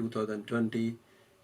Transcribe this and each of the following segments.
2020,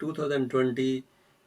2020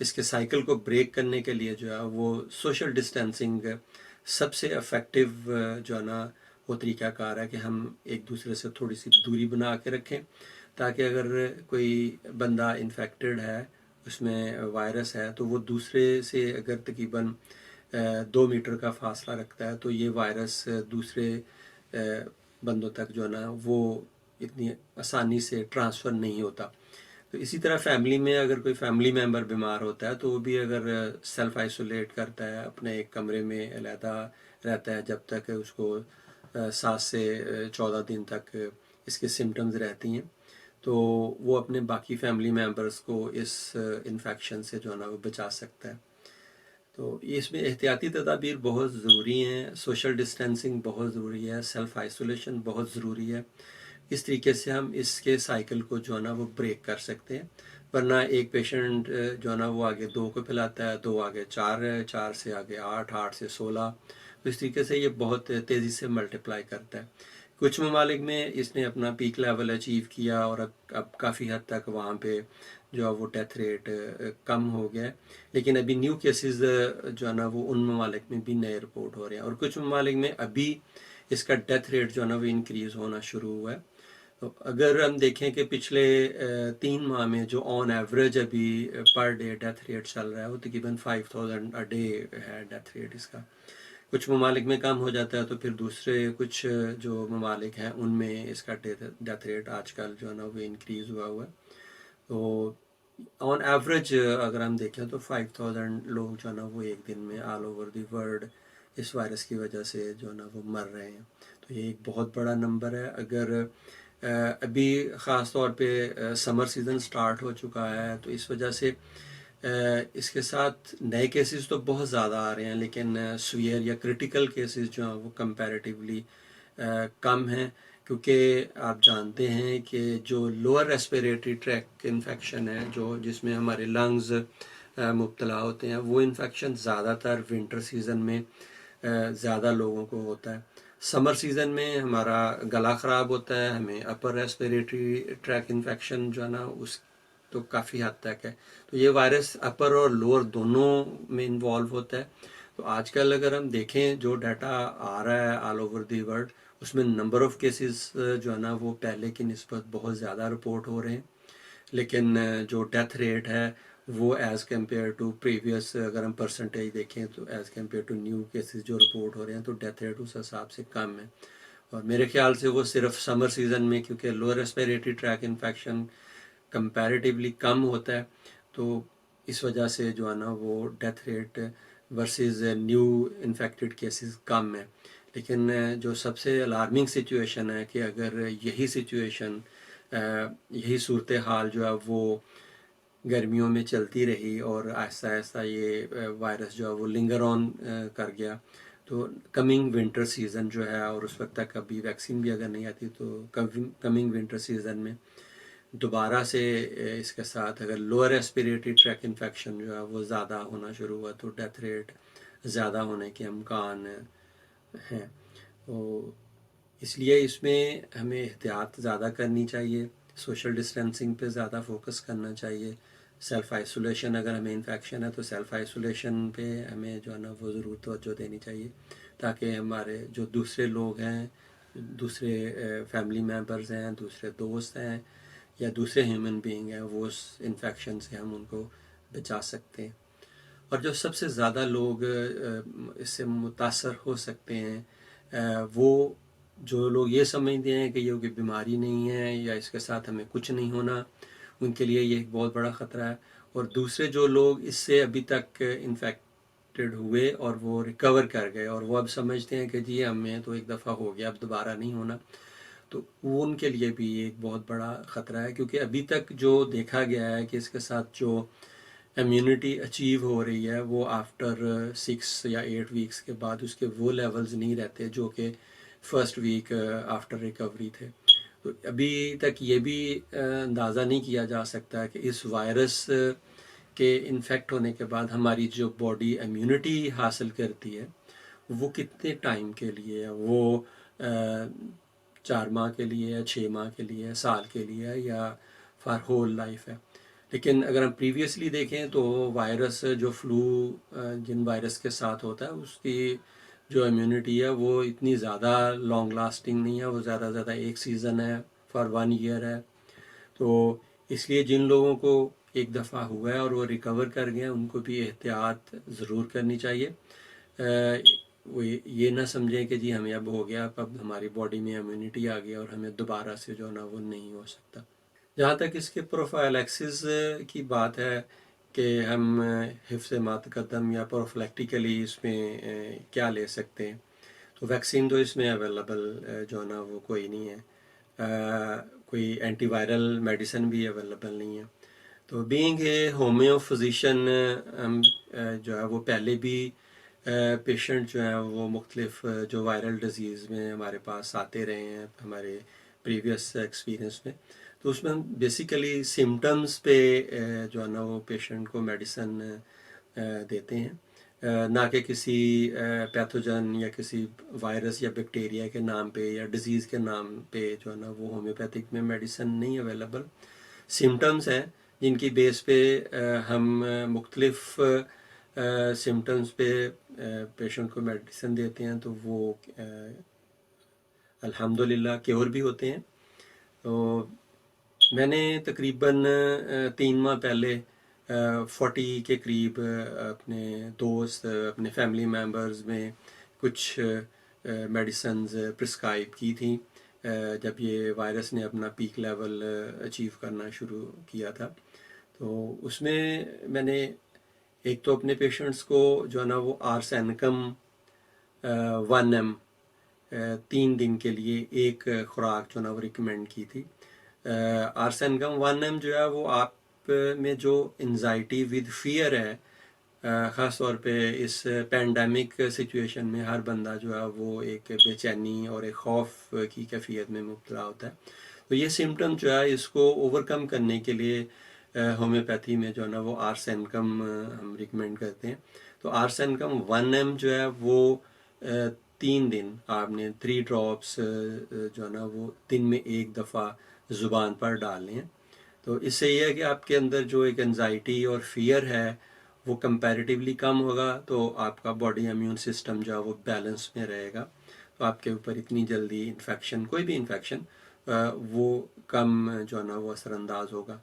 اس کے سائیکل کو بریک کرنے کے لیے جو ہے وہ سوشل ڈسٹینسنگ سب سے افیکٹو جو ہے نا وہ طریقہ کار ہے کہ ہم ایک دوسرے سے تھوڑی سی دوری بنا کے رکھیں، تاکہ اگر کوئی بندہ انفیکٹڈ ہے، اس میں وائرس ہے، تو وہ دوسرے سے اگر تقریباً 2 میٹر کا فاصلہ رکھتا ہے تو یہ وائرس دوسرے بندوں تک جو ہے نا وہ اتنی آسانی سے ٹرانسفر نہیں ہوتا۔ تو اسی طرح فیملی میں اگر کوئی فیملی ممبر بیمار ہوتا ہے تو وہ بھی اگر سیلف آئسولیٹ کرتا ہے، اپنے ایک کمرے میں علیحدہ رہتا ہے جب تک اس کو 7 سے 14 دن تک اس کے سمٹمز رہتی ہیں، تو وہ اپنے باقی فیملی ممبرس کو اس انفیکشن سے جو ہے نا وہ بچا سکتا ہے۔ تو اس میں احتیاطی تدابیر بہت ضروری ہیں، سوشل ڈسٹینسنگ بہت ضروری ہے، سیلف آئسولیشن بہت ضروری ہے۔ اس طریقے سے ہم اس کے سائیکل کو جو ہے نا وہ بریک کر سکتے ہیں، ورنہ ایک پیشنٹ جو ہے نا وہ آگے 2 کو پھیلاتا ہے، 2 آگے 4 ہے، 4 سے آگے 8، 8 سے 16، تو اس طریقے سے یہ بہت تیزی سے ملٹیپلائی کرتا ہے۔ کچھ ممالک میں اس نے اپنا پیک لیول اچیو کیا اور اب کافی حد تک وہاں پہ جو ہے وہ ڈیتھ ریٹ کم ہو گیا ہے، لیکن ابھی نیو کیسز جو ہے نا وہ ان ممالک میں بھی نئے رپورٹ ہو رہے ہیں، اور کچھ ممالک میں ابھی اس کا ڈیتھ ریٹ جو ہے نا وہ انکریز ہونا شروع ہوا ہے۔ تو اگر ہم دیکھیں کہ پچھلے 3 ماہ میں جو آن ایوریج ابھی پر ڈے ڈیتھ ریٹ چل رہا ہے وہ تقریباً 5000 اے ڈے ہے ڈیتھ ریٹ اس کا۔ کچھ ممالک میں کم ہو جاتا ہے تو پھر دوسرے کچھ جو ممالک ہیں ان میں اس کا ڈیتھ ریٹ آج کل جو ہے نا وہ انکریز ہوا ہے۔ تو آن ایوریج اگر ہم دیکھیں تو 5000 لوگ جو ہے نا وہ ایک دن میں آل اوور دی ورلڈ اس وائرس کی وجہ سے جو ہے نا وہ مر رہے ہیں، تو یہ ایک بہت بڑا نمبر ہے۔ اگر ابھی خاص طور پہ سمر سیزن سٹارٹ ہو چکا ہے تو اس وجہ سے اس کے ساتھ نئے کیسز تو بہت زیادہ آ رہے ہیں، لیکن سویئر یا کرٹیکل کیسز جو ہیں وہ کمپیریٹیولی کم ہیں، کیونکہ آپ جانتے ہیں کہ جو لوور ریسپیریٹری ٹریک انفیکشن ہے جس میں ہمارے لنگز مبتلا ہوتے ہیں، وہ انفیکشن زیادہ تر ونٹر سیزن میں زیادہ لوگوں کو ہوتا ہے۔ سمر سیزن میں ہمارا گلا خراب ہوتا ہے، ہمیں اپر ریسپیریٹری ٹریک انفیکشن جو ہے نا اس تو کافی حد تک ہے، تو یہ وائرس اپر اور لوور دونوں میں انوالو ہوتا ہے۔ تو آج کل اگر ہم دیکھیں جو ڈیٹا آ رہا ہے آل اوور دی ورلڈ، اس میں نمبر آف کیسز جو ہے نا وہ پہلے کی نسبت بہت زیادہ رپورٹ ہو رہے ہیں، لیکن جو ڈیتھ ریٹ ہے وہ ایز کمپیئر ٹو پریویس اگر ہم پرسنٹیج دیکھیں تو as compare to new cases جو رپورٹ ہو رہے ہیں تو ڈیتھ ریٹ اس حساب سے کم ہے، اور میرے خیال سے وہ صرف سمر سیزن میں کیونکہ lower respiratory tract infection comparatively کم ہوتا ہے، تو اس وجہ سے جو ہے نا وہ death rate versus new infected cases کم ہے۔ لیکن جو سب سے الارمنگ سچویشن ہے کہ اگر یہی سچویشن یہی صورتحال جو ہے وہ گرمیوں میں چلتی رہی اور آہستہ آہستہ یہ وائرس جو ہے وہ لنگر آن کر گیا، تو کمنگ ونٹر سیزن جو ہے، اور اس وقت تک ابھی ویکسین بھی اگر نہیں آتی تو کمنگ ونٹر سیزن میں دوبارہ سے اس کے ساتھ اگر لوور ریسپیریٹری ٹریک انفیکشن جو ہے وہ زیادہ ہونا شروع ہوا تو ڈیتھ ریٹ زیادہ ہونے کے امکان ہیں۔ تو اس لیے اس میں ہمیں احتیاط زیادہ کرنی چاہیے، سوشل ڈسٹینسنگ پہ زیادہ فوکس کرنا چاہیے، سیلف آئسولیشن اگر ہمیں انفیکشن ہے تو سیلف آئسولیشن پہ ہمیں جو ہے نا وہ ضرور توجہ دینی چاہیے، تاکہ ہمارے جو دوسرے لوگ ہیں، دوسرے فیملی ممبرز ہیں، دوسرے دوست ہیں یا دوسرے ہیومن بینگ ہیں، وہ اس انفیکشن سے ہم ان کو بچا سکتے ہیں۔ اور جو سب سے زیادہ لوگ اس سے متاثر ہو سکتے ہیں وہ جو لوگ یہ سمجھتے ہیں کہ یہ کوئی بیماری نہیں ہے یا اس کے ساتھ ہمیں کچھ نہیں ہونا، ان کے لیے یہ ایک بہت بڑا خطرہ ہے، اور دوسرے جو لوگ اس سے ابھی تک انفیکٹڈ ہوئے اور وہ ریکور کر گئے اور وہ اب سمجھتے ہیں کہ جی ہمیں تو ایک دفعہ ہو گیا اب دوبارہ نہیں ہونا، تو وہ ان کے لیے بھی ایک بہت بڑا خطرہ ہے، کیونکہ ابھی تک جو دیکھا گیا ہے کہ اس کے ساتھ جو امیونٹی اچیو ہو رہی ہے وہ آفٹر 6 یا 8 ویکس کے بعد اس کے وہ لیولز نہیں رہتے جو کہ فرسٹ ویک آفٹر ریکوری تھے۔ تو ابھی تک یہ بھی اندازہ نہیں کیا جا سکتا کہ اس وائرس کے انفیکٹ ہونے کے بعد ہماری جو باڈی امیونٹی حاصل کرتی ہے وہ کتنے ٹائم کے لیے ہے، وہ 4 ماہ کے لیے ہے، 6 ماہ کے لیے ہے، سال کے لیے ہے، یا فار ہول لائف ہے۔ لیکن اگر ہم پریویسلی دیکھیں تو وائرس جو فلو جن وائرس کے ساتھ ہوتا ہے اس کی جو امیونٹی ہے وہ اتنی زیادہ لانگ لاسٹنگ نہیں ہے، وہ زیادہ زیادہ ایک سیزن ہے، فار 1 ایئر ہے. تو اس لیے جن لوگوں کو ایک دفعہ ہوا ہے اور وہ ریکور کر گئے ہیں ان کو بھی احتیاط ضرور کرنی چاہیے. وہ یہ نہ سمجھیں کہ جی ہمیں اب ہو گیا، اب ہماری باڈی میں امیونٹی آ گیا اور ہمیں دوبارہ سے جو نا وہ نہیں ہو سکتا. جہاں تک اس کے پروفائلیکسس کی بات ہے کہ ہم حفظ ما تقدم یا پروفلیکٹیکلی اس میں کیا لے سکتے ہیں، تو ویکسین تو اس میں اویلیبل جو نا وہ کوئی نہیں ہے، کوئی اینٹی وائرل میڈیسن بھی اویلیبل نہیں ہے. تو بینگ اے ہومیو فزیشین ہم جو ہے وہ پہلے بھی پیشنٹ جو ہیں وہ مختلف جو وائرل ڈیزیز میں ہمارے پاس آتے رہے ہیں ہمارے پریویس ایکسپیرئنس میں. تو اس میں ہم بیسیکلی سمٹمز پہ جو ہے نا وہ پیشنٹ کو میڈیسن دیتے ہیں، نہ کہ کسی پیتھوجن یا کسی وائرس یا بیکٹیریا کے نام پہ یا ڈیزیز کے نام پہ جو ہے نا وہ ہومیوپیتھک میں میڈیسن نہیں اویلیبل. سمٹمز ہیں جن کی بیس پہ ہم مختلف سمٹمز پہ پیشنٹ کو میڈیسن دیتے ہیں، تو وہ الحمدللہ کیور بھی ہوتے ہیں. تو میں نے تقریباً 3 ماہ پہلے 40 کے قریب اپنے دوست، اپنے فیملی ممبرز میں کچھ میڈیسنز پرسکرائب کی تھیں جب یہ وائرس نے اپنا پیک لیول اچیو کرنا شروع کیا تھا. تو اس میں نے ایک تو اپنے پیشنٹس کو جو ہے نا وہ آرسینکم 1 mg 3 دن کے لیے ایک خوراک جو ہے نا وہ ریکمینڈ کی تھی. آرسینکم 1 mg جو ہے وہ آپ میں جو انزائٹی ود فیئر ہے، خاص طور پہ اس پینڈیمک سچویشن میں ہر بندہ جو ہے وہ ایک بے چینی اور ایک خوف کی کیفیت میں مبتلا ہوتا ہے. تو یہ سمٹم جو ہے اس کو اوور کم کرنے کے لیے ہومیوپیتھی میں جو ہے نا وہ آرسینکم ہم ریکمینڈ کرتے ہیں. تو آرسینکم 1 mg جو ہے وہ 3 دن آپ نے 3 ڈراپس جو ہے نا وہ دن میں ایک دفعہ زبان پر ڈالنے ہیں. تو اس سے یہ ہے کہ آپ کے اندر جو ایک انزائٹی اور فیئر ہے وہ کمپیریٹیولی کم ہوگا، تو آپ کا باڈی امیون سسٹم جو ہے وہ بیلنس میں رہے گا، تو آپ کے اوپر اتنی جلدی انفیکشن، کوئی بھی انفیکشن وہ کم جو ہے نا وہ اثر انداز ہوگا.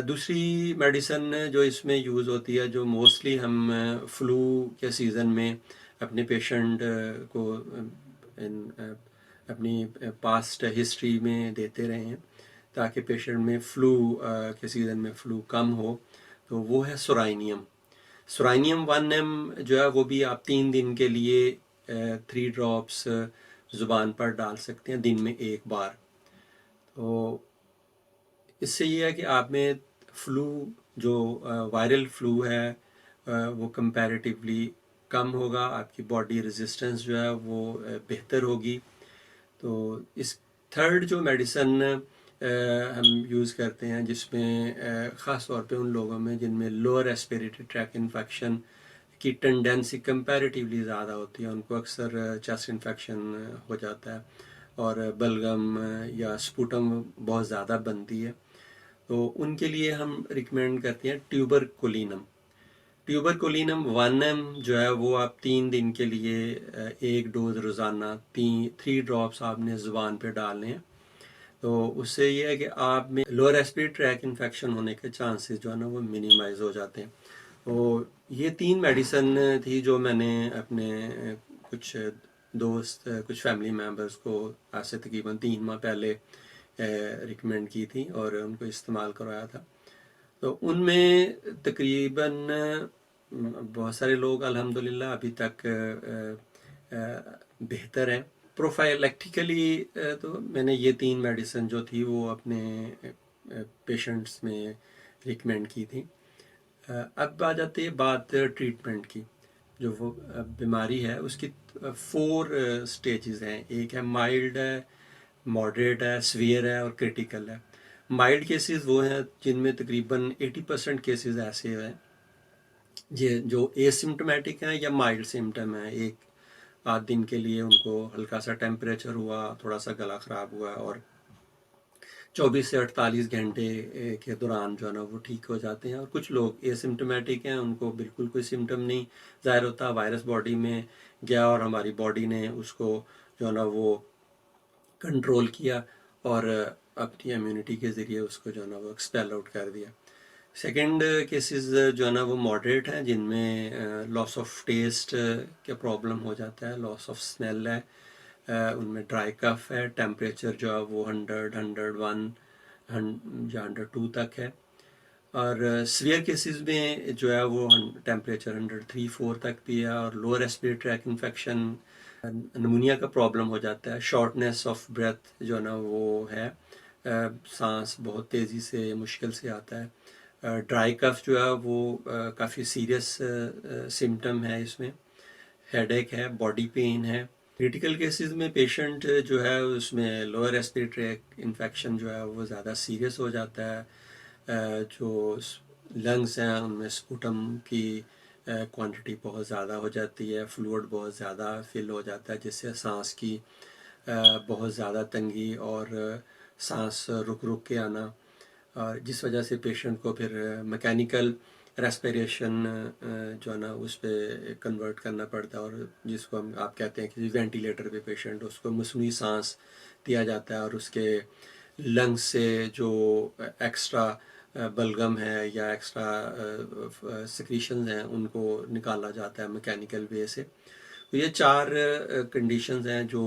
دوسری میڈیسن جو اس میں یوز ہوتی ہے، جو موسٹلی ہم فلو کے سیزن میں اپنے پیشنٹ کو اپنی پاسٹ ہسٹری میں دیتے رہے ہیں تاکہ پیشنٹ میں فلو کے سیزن میں فلو کم ہو، تو وہ ہے سورائنیم. سورائنیم 1 mg جو ہے وہ بھی آپ 3 دن کے لیے 3 ڈراپس زبان پر ڈال سکتے ہیں دن میں ایک بار. تو اس سے یہ ہے کہ آپ میں فلو جو وائرل فلو ہے وہ کمپیریٹیولی کم ہوگا، آپ کی باڈی ریزسٹنس جو ہے وہ بہتر ہوگی. تو اس تھرڈ جو میڈیسن ہم یوز کرتے ہیں جس میں خاص طور پہ ان لوگوں میں جن میں لوور ریسپیریٹری ٹریک انفیکشن کی ٹینڈنسی کمپیریٹیولی زیادہ ہوتی ہے، ان کو اکثر چیسٹ انفیکشن ہو جاتا ہے اور بلغم یا سپوٹم بہت زیادہ بنتی ہے. تو ان کے لیے ہم ریکمینڈ کرتے ہیں ٹیوبرکولینم. ٹیوبرکولینم 1 mg جو ہے وہ آپ 3 دن کے لیے ایک ڈوز روزانہ 3 ڈراپس آپ نے زبان پہ ڈالنے ہیں. تو اس سے یہ ہے کہ آپ میں لوور ریسپیریٹری ٹریک انفیکشن ہونے کے چانسز جو ہے نا وہ منیمائز ہو جاتے ہیں. تو یہ 3 میڈیسن تھی جو میں نے اپنے کچھ دوست، کچھ فیملی ممبرس کو آج سے تقریباً 3 ماہ پہلے ریکمینڈ کی تھی اور ان کو استعمال کروایا تھا. تو ان میں تقریباً بہت سارے لوگ الحمدللہ ابھی تک بہتر ہیں. پروفائلیکٹیکلی تو میں نے یہ 3 میڈیسن جو تھی وہ اپنے پیشنٹس میں ریکمینڈ کی تھی. اب آ جاتی ہے بات ٹریٹمنٹ کی. جو وہ بیماری ہے اس کی 4 سٹیجز ہیں. ایک ہے مائلڈ ہے، ماڈریٹ ہے، سویئر ہے اور کریٹیکل ہے. مائلڈ کیسز وہ ہیں جن میں تقریباً 80% کیسز ایسے ہیں جو اے سمٹمیٹک ہیں یا مائلڈ سمٹم ہیں. ایک آدھ دن کے لیے ان کو ہلکا سا ٹیمپریچر ہوا، تھوڑا سا گلا خراب ہوا اور 24 سے 48 گھنٹے کے دوران جو ہے نا وہ ٹھیک ہو جاتے ہیں، اور کچھ لوگ اے سمٹمیٹک ہیں، ان کو بالکل کوئی سمٹم نہیں ظاہر ہوتا، وائرس باڈی میں گیا اور ہماری باڈی نے اس کو جو ہے نا وہ کنٹرول کیا اور اپنی امیونٹی کے ذریعے اس کو جو ہے نا وہ ایکسپیل آؤٹ کر دیا۔ سیکنڈ کیسز جو ہے نا وہ ماڈریٹ ہیں، جن میں لاس آف ٹیسٹ کا پرابلم ہو جاتا ہے، لاس آف اسمیل ہے، ان میں ڈرائی کف ہے، ٹیمپریچر جو ہے وہ 100 101 یا 102 تک ہے، اور سویئر کیسز میں جو ہے وہ ٹیمپریچر 103 4 تک بھی ہے، اور lower respiratory tract infection, pneumonia کا پرابلم ہو جاتا ہے، شارٹنیس آف بریتھ جو ہے نا وہ ہے، سانس بہت تیزی سے مشکل سے آتا ہے، ڈرائی کف جو ہے وہ کافی سیریس سمٹم ہے، اس میں ہیڈ ایک ہے، باڈی پین ہے۔ کریٹیکل کیسز میں پیشنٹ جو ہے اس میں لوور ریسپیریٹری انفیکشن جو ہے وہ زیادہ سیریس ہو جاتا ہے، جو لنگس ہیں ان میں سپوٹم کی کوانٹٹی بہت زیادہ ہو جاتی ہے، فلوئڈ بہت زیادہ فل ہو جاتا ہے، جس سے سانس کی بہت زیادہ تنگی اور سانس رک رک کے آنا، اور جس وجہ سے پیشنٹ کو پھر میکینیکل ریسپیریشن جو ہے نا اس پہ کنورٹ کرنا پڑتا ہے، اور جس کو آپ کہتے ہیں کہ وینٹیلیٹر پہ پیشنٹ، اس کو مصنوعی سانس دیا جاتا ہے، اور اس کے لنگس سے جو ایکسٹرا بلغم ہے یا ایکسٹرا سیکریشنز ہیں ان کو نکالا جاتا ہے میکینیکل وے سے۔ تو یہ 4 کنڈیشنز ہیں جو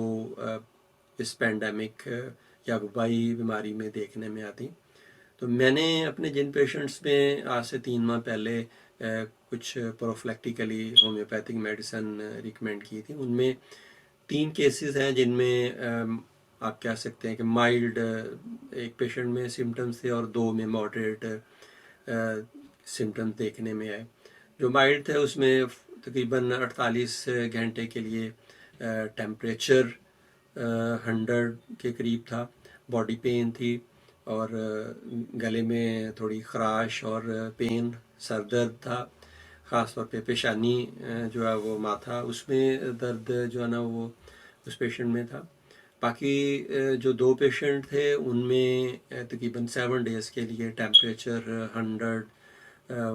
اس پینڈیمک یا وبائی بیماری میں دیکھنے میں آتی۔ تو میں نے اپنے جن پیشنٹس میں آج سے 3 ماہ پہلے کچھ پروفلیکٹیکلی ہومیوپیتھک میڈیسن ریکمینڈ کی تھی، ان میں 3 کیسز ہیں جن میں آپ کہہ سکتے ہیں کہ مائلڈ ایک پیشنٹ میں سمٹمز تھے اور 2 میں ماڈریٹ سمٹمز دیکھنے میں آئے۔ جو مائلڈ تھے اس میں تقریباً 48 گھنٹے کے لیے ٹیمپریچر 100 کے قریب تھا، باڈی پین تھی، اور گلے میں تھوڑی خراش اور پین، سر درد تھا، خاص طور پہ پیشانی جو ہے وہ ماتھا، اس میں درد جو ہے نا وہ اس پیشنٹ میں تھا۔ باقی جو 2 پیشنٹ تھے ان میں تقریباً 7 ڈیز کے لیے ٹیمپریچر 101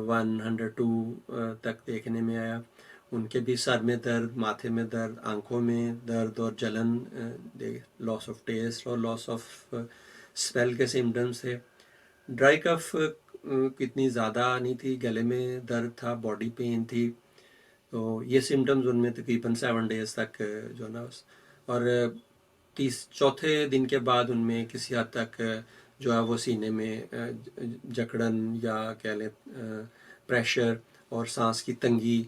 102 تک دیکھنے میں آیا، ان کے بھی سر میں درد، ماتھے میں درد، آنکھوں میں درد اور جلن، لاس آف ٹیسٹ اور لاس آف اسمیل کے سمٹمس تھے۔ ڈرائی کف کتنی زیادہ نہیں تھی، گلے میں درد تھا، باڈی پین تھی، تو یہ سمٹمز ان میں تقریباً 7 ڈیز تک جو نا، اور چوتھے دن کے بعد ان میں کسی حد تک جو ہے وہ سینے میں جکڑن یا کہہ لیں پریشر اور سانس کی تنگی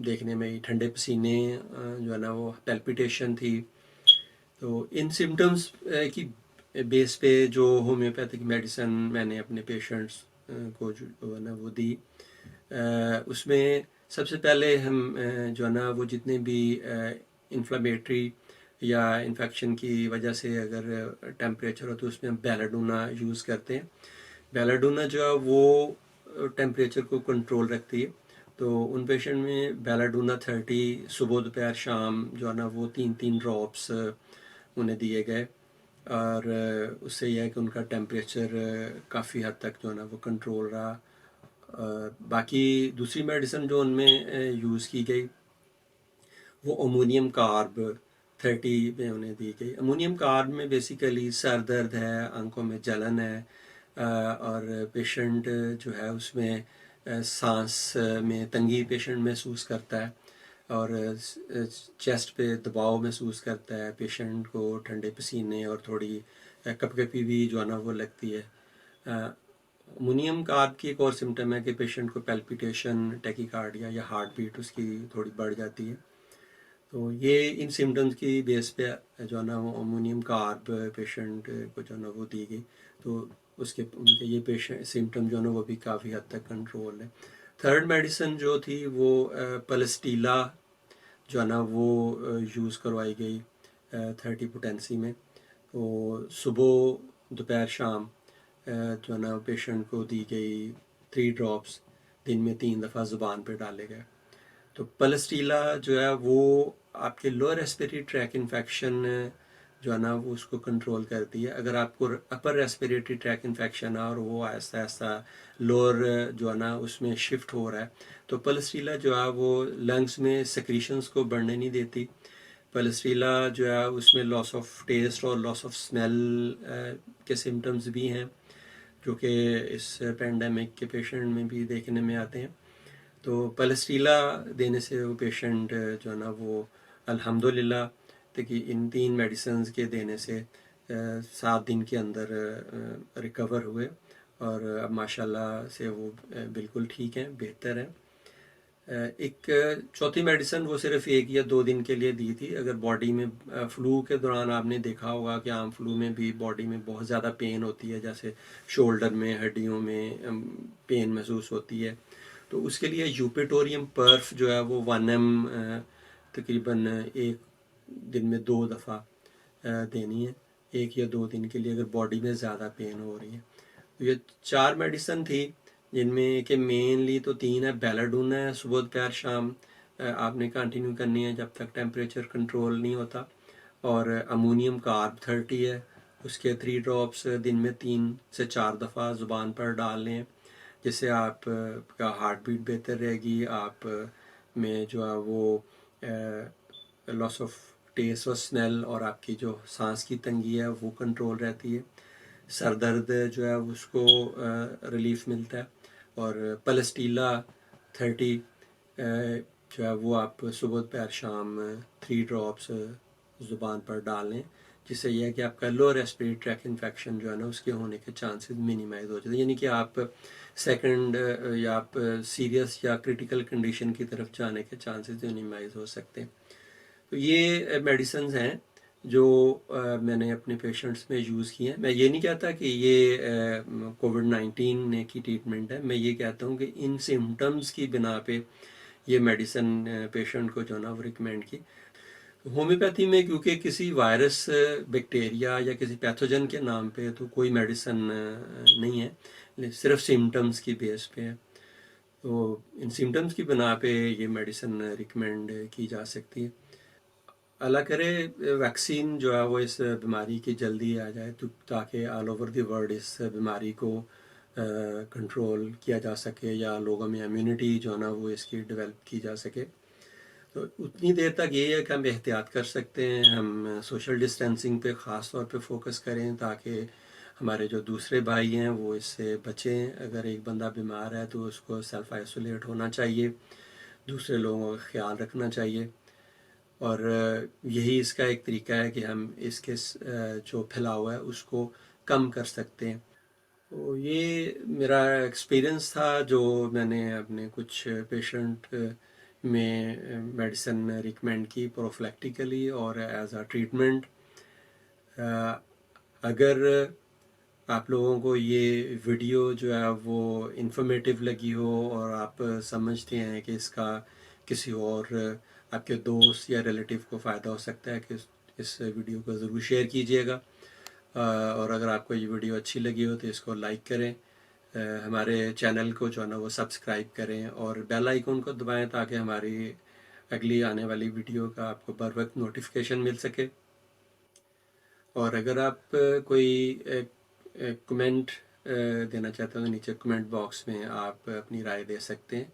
دیکھنے میں، ٹھنڈے پسینے جو ہے نا وہ پیلپیٹیشن تھی۔ تو ان سمٹمز کی بیس پہ جو ہومیوپیتھک میڈیسن میں نے اپنے پیشنٹس کو جو ہے نا وہ دی، اس میں سب سے پہلے ہم جو ہے نا وہ جتنے بھی انفلامیٹری یا انفیکشن کی وجہ سے اگر ٹیمپریچر ہو تو اس میں ہم بیلاڈونا یوز کرتے ہیں۔ بیلاڈونا جو ہے وہ ٹیمپریچر کو کنٹرول رکھتی ہے، تو ان پیشنٹ میں بیلاڈونا 30 صبح دوپہر شام جو ہے نا وہ 3 ڈراپس انہیں دیے گئے، اور اس سے یہ ہے کہ ان کا ٹیمپریچر کافی حد تک جو ہے نا وہ کنٹرول رہا۔ باقی دوسری میڈیسن جو ان میں یوز کی گئی وہ امونیم کارب 30 میں انہیں دی گئی۔ امونیم کارب میں بیسیکلی سر درد ہے، آنکھوں میں جلن ہے، اور پیشنٹ جو ہے اس میں سانس میں تنگی پیشنٹ محسوس کرتا ہے، اور چیسٹ پہ دباؤ محسوس کرتا ہے، پیشنٹ کو ٹھنڈے پسینے اور تھوڑی کپ کپی بھی جو ہے نا وہ لگتی ہے۔ امونیم کارب کی ایک اور سمٹم ہے کہ پیشنٹ کو پیلپیٹیشن، ٹیکیکارڈیا یا ہارٹ بیٹ اس کی تھوڑی بڑھ جاتی ہے۔ تو یہ ان سمٹمز کی بیس پہ جو ہے نا وہ امونیم کارب پیشنٹ کو جو ہے نا وہ دی گئی، تو ان کے یہ پیشنٹ سمٹم جو ہے نا وہ بھی کافی حد تک کنٹرول ہے۔ تھرڈ میڈیسن جو تھی وہ پلسٹیلا جو ہے نا وہ یوز کروائی گئی 30 پوٹینسی میں، تو صبح دوپہر شام جو ہے نا پیشنٹ کو دی گئی 3 ڈراپس، دن میں 3 دفعہ زبان پہ ڈالے گئے۔ تو پلسٹیلا جو ہے وہ آپ کے لوور ریسپیریٹری ٹریک انفیکشن جو ہے نا وہ اس کو کنٹرول کرتی ہے. اگر آپ کو اپر ریسپیریٹری ٹریک انفیکشن ہے اور وہ آہستہ آہستہ لوور جو ہے نا اس میں شفٹ ہو رہا ہے تو پلسٹریلا جو ہے وہ لنگس میں سیکریشنز کو بڑھنے نہیں دیتی. پلسٹریلا جو ہے اس میں لاس آف ٹیسٹ اور لاس آف اسمیل کے سمٹمز بھی ہیں جو کہ اس پینڈیمک کے پیشنٹ میں بھی دیکھنے میں آتے ہیں. تو پلسٹریلا دینے سے وہ پیشنٹ جو ہے نا وہ الحمدللہ کہ ان 3 میڈیسنز کے دینے سے 7 دن کے اندر ریکور ہوئے اور اب ماشاءاللہ سے وہ بالکل ٹھیک ہیں، بہتر ہیں. ایک چوتھی میڈیسن وہ صرف 1 یا 2 دن کے لیے دی تھی. اگر باڈی میں فلو کے دوران آپ نے دیکھا ہوگا کہ عام فلو میں بھی باڈی میں بہت زیادہ پین ہوتی ہے، جیسے شولڈر میں ہڈیوں میں پین محسوس ہوتی ہے، تو اس کے لیے یوپیٹوریم پرف جو ہے وہ 1 ml تقریباً 1 دن میں 2 دفعہ دینی ہے، 1 یا 2 دن کے لیے اگر باڈی میں زیادہ پین ہو رہی ہے. یہ 4 میڈیسن تھی جن میں کہ مینلی تو 3 ہے. بیلاڈون ہے، صبح دوپہر شام آپ نے کنٹینیو کرنی ہے جب تک ٹیمپریچر کنٹرول نہیں ہوتا. اور امونیم کارب 30 ہے، اس کے 3 ڈراپس دن میں 3 سے 4 دفعہ زبان پر ڈال لیں، جس سے آپ کا ہارٹ بیٹ بہتر رہے گی، آپ میں جو ہے وہ لاس آف ٹیسٹ اور اسمیل اور آپ کی جو سانس کی تنگی ہے وہ کنٹرول رہتی ہے. سر درد جو ہے اس کو ریلیف ملتا ہے. اور پلسٹیلا 30 جو ہے وہ آپ صبح دوپہر شام 3 ڈراپس زبان پر ڈالیں، جس سے یہ ہے کہ آپ کا لوور ریسپیریٹری ٹریک انفیکشن جو ہے نا اس کے ہونے کے چانسز منیمائز ہو جاتے ہیں، یعنی کہ آپ سیکنڈ یا آپ سیریس یا کریٹیکل کنڈیشن کی طرف جانے کے چانسز منیمائز ہو سکتے ہیں. تو یہ میڈیسنز ہیں جو میں نے اپنے پیشنٹس میں یوز کی ہیں. میں یہ نہیں کہتا کہ یہ کووڈ-19 کی ٹریٹمنٹ ہے، میں یہ کہتا ہوں کہ ان سمٹمز کی بنا پہ یہ میڈیسن پیشنٹ کو جو ہے نا وہ ریکمینڈ کی. ہومیوپیتھی میں کیونکہ کسی وائرس، بیکٹیریا یا کسی پیتھوجن کے نام پہ تو کوئی میڈیسن نہیں ہے، صرف سمٹمز کی بیس پہ ہے. تو ان سمٹمز کی بنا پہ یہ میڈیسن ریکمینڈ کی جا سکتی ہے. اللہ کرے ویکسین جو ہے وہ اس بیماری کی جلدی آ جائے تو تاکہ آل اوور دی ورلڈ اس بیماری کو کنٹرول کیا جا سکے یا لوگوں میں امیونٹی جو ہے نا وہ اس کی ڈیولپ کی جا سکے. تو اتنی دیر تک یہ ہے کہ ہم احتیاط کر سکتے ہیں، ہم سوشل ڈسٹینسنگ پہ خاص طور پہ فوکس کریں تاکہ ہمارے جو دوسرے بھائی ہیں وہ اس سے بچیں. اگر ایک بندہ بیمار ہے تو اس کو سیلف آئسولیٹ ہونا چاہیے، دوسرے لوگوں کا خیال رکھنا چاہیے، اور یہی اس کا ایک طریقہ ہے کہ ہم اس کے جو پھیلاؤ ہے اس کو کم کر سکتے ہیں. تو یہ میرا ایکسپیرئنس تھا جو میں نے اپنے کچھ پیشنٹ میں میڈیسن ریکمینڈ کی پروفلیکٹیکلی اور ایز اے ٹریٹمنٹ. اگر آپ لوگوں کو یہ ویڈیو جو ہے وہ انفارمیٹیو لگی ہو اور آپ سمجھتے ہیں کہ اس کا کسی اور آپ کے دوست یا ریلیٹیو کو فائدہ ہو سکتا ہے کہ اس ویڈیو کو ضرور شیئر کیجیے گا. اور اگر آپ کو یہ ویڈیو اچھی لگی ہو تو اس کو لائک کریں، ہمارے چینل کو جو ہے نا وہ سبسکرائب کریں اور بیل آئیکن کو دبائیں تاکہ ہماری اگلی آنے والی ویڈیو کا آپ کو بر وقت نوٹیفیکیشن مل سکے. اور اگر آپ کوئی کمنٹ دینا چاہتے ہیں تو نیچے کمنٹ باکس میں آپ اپنی رائے دے سکتے ہیں.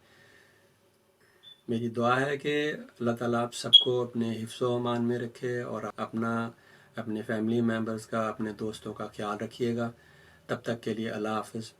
میری دعا ہے کہ اللہ تعالیٰ آپ سب کو اپنے حفظ و امان میں رکھے اور اپنے فیملی ممبرز کا، اپنے دوستوں کا خیال رکھیے گا. تب تک کے لیے اللہ حافظ.